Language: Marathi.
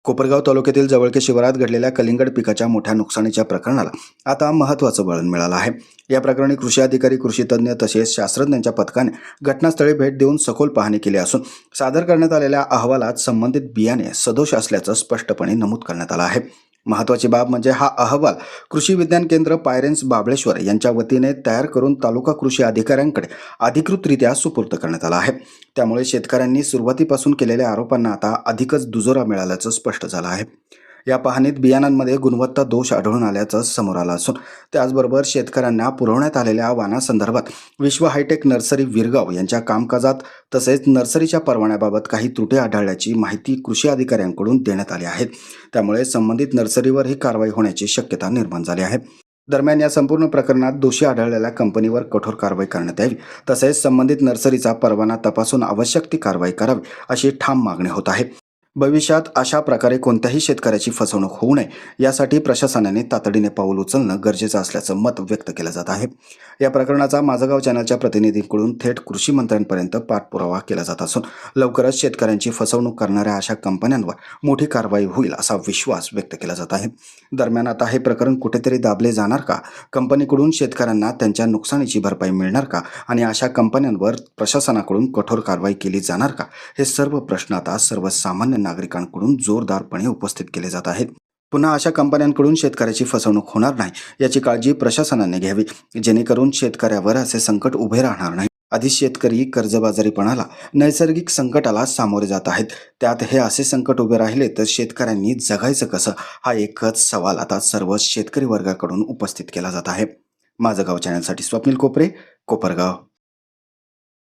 कोपरगाव तालुक्यातील जवळके शिवारात घडलेल्या कलिंगड पिकाच्या मोठ्या नुकसानीच्या प्रकरणाला आता महत्त्वाचं वळण मिळालं आहे। या प्रकरणी कृषी अधिकारी, कृषी तज्ज्ञ तसेच शास्त्रज्ञांच्या पथकाने घटनास्थळी भेट देऊन सखोल पाहणी केली असून सादर करण्यात आलेल्या अहवालात संबंधित बियाणे सदोष असल्याचं स्पष्टपणे नमूद करण्यात आलं आहे। महत्त्वाची बाब म्हणजे हा अहवाल कृषी विज्ञान केंद्र पायरेन्स बाबळेश्वर यांच्या वतीने तयार करून तालुका कृषी अधिकाऱ्यांकडे अधिकृतरित्या सुपूर्द करण्यात आला आहे। त्यामुळे शेतकऱ्यांनी सुरुवातीपासून केलेल्या आरोपांना आता अधिकच दुजोरा मिळाल्याचं स्पष्ट झालं आहे। या पाहणीत बियाणांमध्ये गुणवत्ता दोष आढळून आल्याचं समोर आलं असून त्याचबरोबर शेतकऱ्यांना पुरवण्यात आलेल्या आव्हानासंदर्भात विश्व हायटेक नर्सरी विरगाव यांच्या कामकाजात तसेच नर्सरीच्या परवान्याबाबत काही त्रुटी आढळल्याची माहिती कृषी अधिकाऱ्यांकडून देण्यात आली आहे। त्यामुळे संबंधित नर्सरीवर ही कारवाई होण्याची शक्यता निर्माण झाली आहे। दरम्यान या संपूर्ण प्रकरणात दोषी आढळलेल्या कंपनीवर कठोर कारवाई करण्यात यावी तसेच संबंधित नर्सरीचा परवाना तपासून आवश्यक ती कारवाई करावी अशी ठाम मागणी होत आहे। भविष्यात अशा प्रकारे कोणत्याही शेतकऱ्याची फसवणूक होऊ नये यासाठी प्रशासनाने तातडीने पाऊल उचलणं गरजेचं असल्याचं मत व्यक्त केलं जात आहे। या प्रकरणाचा माझं गाव चॅनलच्या प्रतिनिधींकडून थेट कृषी मंत्र्यांपर्यंत पाठपुरावा केला जात असून लवकरच शेतकऱ्यांची फसवणूक करणाऱ्या अशा कंपन्यांवर मोठी कारवाई होईल असा विश्वास व्यक्त केला जात आहे। दरम्यान आता हे प्रकरण कुठेतरी दाबले जाणार का? कंपनीकडून शेतकऱ्यांना त्यांच्या नुकसानीची भरपाई मिळणार का? आणि अशा कंपन्यांवर प्रशासनाकडून कठोर कारवाई केली जाणार का? हे सर्व प्रश्न आता सर्वसामान्य नागरिकांकडून जोरदारपणे उपस्थित केले जात आहेत। पुन्हा अशा कंपन्यांकडून शेतकऱ्याची फसवणूक होणार नाही याची काळजी प्रशासनाने घ्यावी, जेणेकरून शेतकऱ्यावर असे संकट उभे राहणार नाही। आधी शेतकरी कर्जबाजारीपणाला, नैसर्गिक संकटाला सामोरे जात आहेत, त्यात हे असे संकट उभे राहिले तर शेतकऱ्यांनी जगायचं कसं, हा एकच सवाल आता सर्व शेतकरी वर्गाकडून उपस्थित केला जात आहे। माझं गाव चॅनलसाठी स्वप्नील कोपरे, कोपरगाव।